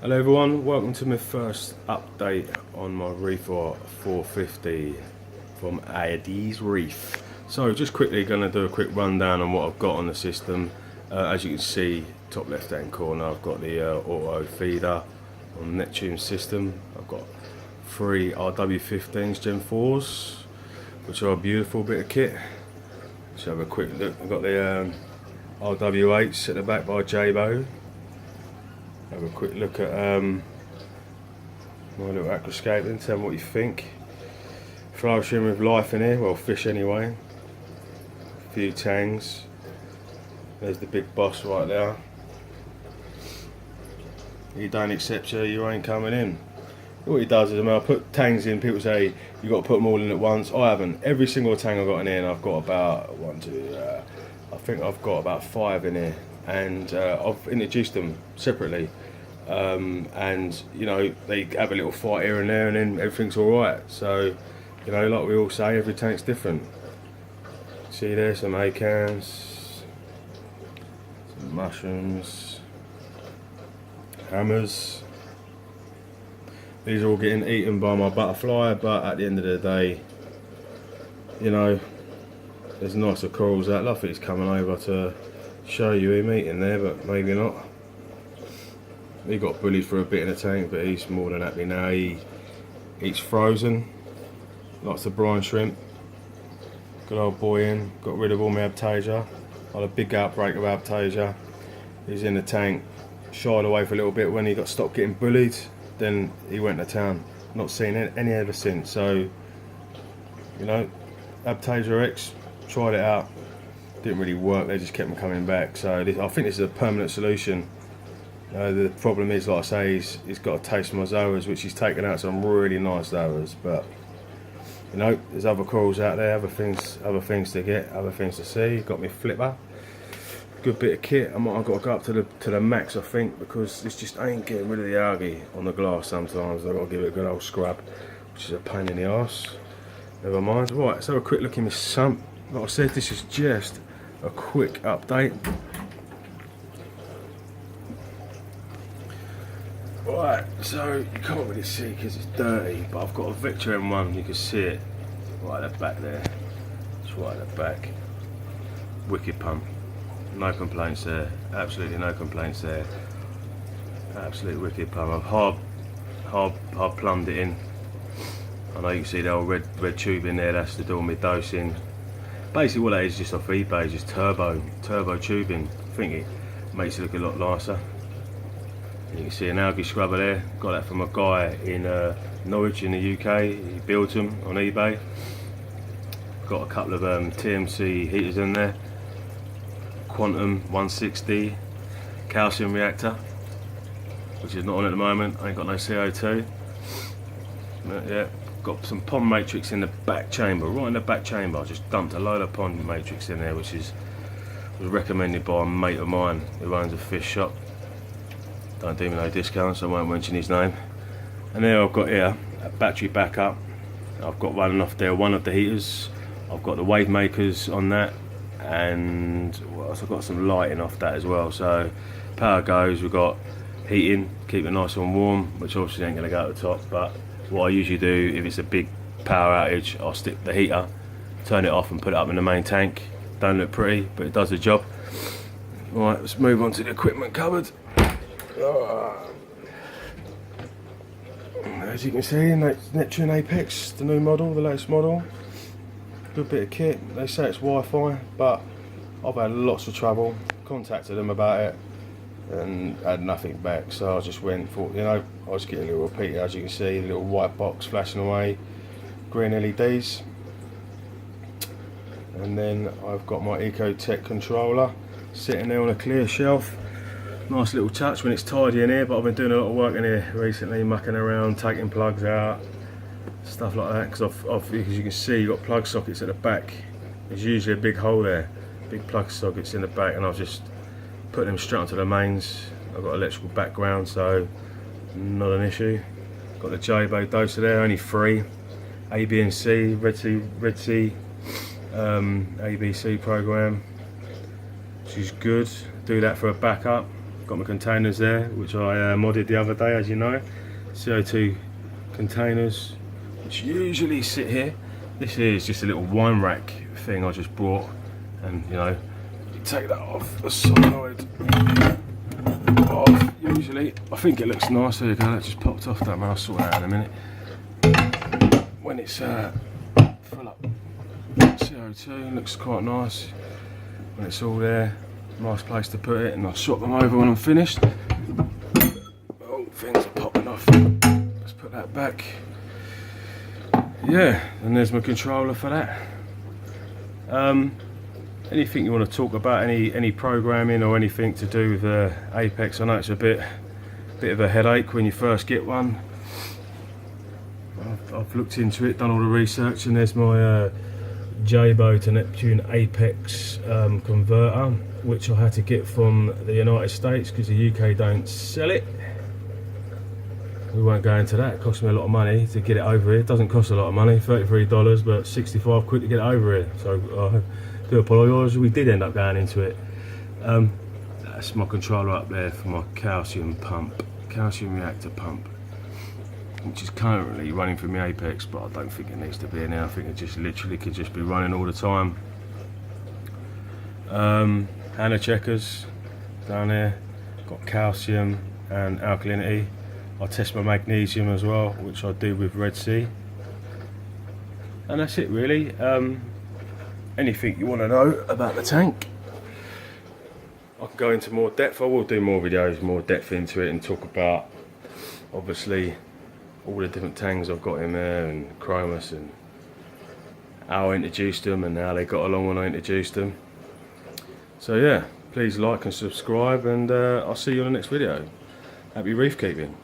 Hello everyone, welcome to my first update on my Reefer 450 from Addy Reef. So just quickly going to do a quick rundown on what I've got on the system. As you can see, top left hand corner, I've got the auto feeder on Neptune system. I've got 3 RW15s Gen 4s, which are a beautiful bit of kit. Let's have a quick look. I've got the RW8s at the back by Jabo. Have a quick look at my little aquascape and tell me what you think. Flourishing with life in here, well, fish anyway. A few tangs. There's the big boss right there. You don't accept you ain't coming in. What he does is, I put tangs in, people say you've got to put them all in at once. I haven't. Every single tang I've got in here, and I've got about I think I've got about 5 in here, and I've introduced them separately. And you know, they have a little fight here and there, and then everything's alright. So, you know, like we all say, every tank's different. See there, some acans, some mushrooms, hammers. These are all getting eaten by my butterfly, but at the end of the day, you know, there's nicer corals out. Luffy is coming over to show you him eating there, but maybe not. He got bullied for a bit in the tank, but he's more than happy now. He eats frozen, likes the brine shrimp. Good old boy in, got rid of all my Abtasia. I had a big outbreak of Abtasia. He's in the tank, shied away for a little bit when he got stopped getting bullied. Then he went to town. Not seen any ever since. So, you know, Abtasia X, tried it out. Didn't really work, they just kept him coming back. So I think this is a permanent solution. The problem is, like I say, he's got a taste of my zoas, which he's taken out some really nice zoas. But you know, there's other corals out there, other things to get, other things to see. Got me flipper, good bit of kit. I might have got to go up to the max, I think, because this just ain't getting rid of the algae on the glass. Sometimes I've got to give it a good old scrub, which is a pain in the arse. Never mind. Right, let's have a quick look in the sump. Like I said, this is just a quick update. Right, so you can't really see because it's dirty, but I've got a Victor M1, you can see it right at the back there. It's right at the back. Wicked pump. No complaints there. Absolutely no complaints there. Absolute wicked pump. I've hard plumbed it in. I know you can see the old red tube in there, that's to do all my dosing. Basically what that is just off eBay, just turbo tubing. I think it makes it look a lot nicer. You can see an algae scrubber there, got that from a guy in Norwich in the UK, he builds them on eBay. Got a couple of TMC heaters in there, Quantum 160 calcium reactor, which is not on at the moment, I ain't got no CO2. But yeah, got some pond matrix in the back chamber, right in the back chamber. I just dumped a load of pond matrix in there, which was recommended by a mate of mine who owns a fish shop. Don't do me no discounts, I won't mention his name. And there I've got here a battery backup. I've got running off there one of the heaters. I've got the wave makers on that, and what else? I've got some lighting off that as well. So power goes, we've got heating, keep it nice and warm, which obviously ain't going to go at the top. But what I usually do if it's a big power outage, I'll stick the heater, turn it off and put it up in the main tank. Don't look pretty, but it does the job. Right, let's move on to the equipment cupboard. As you can see, Neptune Apex, the new model, the latest model. Good bit of kit. They say it's Wi-Fi, but I've had lots of trouble. Contacted them about it and had nothing back. So I just went for, you know, I was getting a little repeater. As you can see, the little white box flashing away, green LEDs, and then I've got my Ecotech controller sitting there on a clear shelf. Nice little touch when it's tidy in here, but I've been doing a lot of work in here recently, mucking around, taking plugs out, stuff like that, because as you can see, you've got plug sockets at the back. There's usually a big hole there, big plug sockets in the back, and I've just put them straight onto the mains. I've got electrical background, so not an issue. Got the Jabo doser there, only 3. A, B and C, Red Sea ABC program, which is good. Do that for a backup. Got my containers there, which I modded the other day, as you know. CO2 containers, which usually sit here. This is just a little wine rack thing I just brought, and you know, you take that off the side. Off, usually. I think it looks nice. There you go, that just popped off. That I'll sort it out in a minute. When it's full up CO2, looks quite nice. When it's all there, nice place to put it, and I'll swap them over when I'm finished. Oh, things are popping off. Let's put that back. Yeah, and there's my controller for that. Anything you want to talk about, any programming or anything to do with Apex? I know it's a bit of a headache when you first get one. I've looked into it, done all the research, and there's my Jabo to Neptune Apex converter, which I had to get from the United States because the UK don't sell it. We won't go into that. It cost me a lot of money to get it over here. It doesn't cost a lot of money, $33, but 65 quid to get it over here. So I do apologise, we did end up going into it. That's my controller up there for my calcium reactor pump, which is currently running for my Apex, but I don't think it needs to be in there. I think it just literally could just be running all the time. Hannah checkers down there, got calcium and alkalinity. I test my magnesium as well, which I do with Red Sea, and that's it really. Anything you want to know about the tank, I can go into more depth. I will do more videos, more depth into it, and talk about obviously all the different tangs I've got in there, and Chromus, and how I introduced them and how they got along when I introduced them. So yeah, please like and subscribe, and I'll see you on the next video. Happy reef keeping.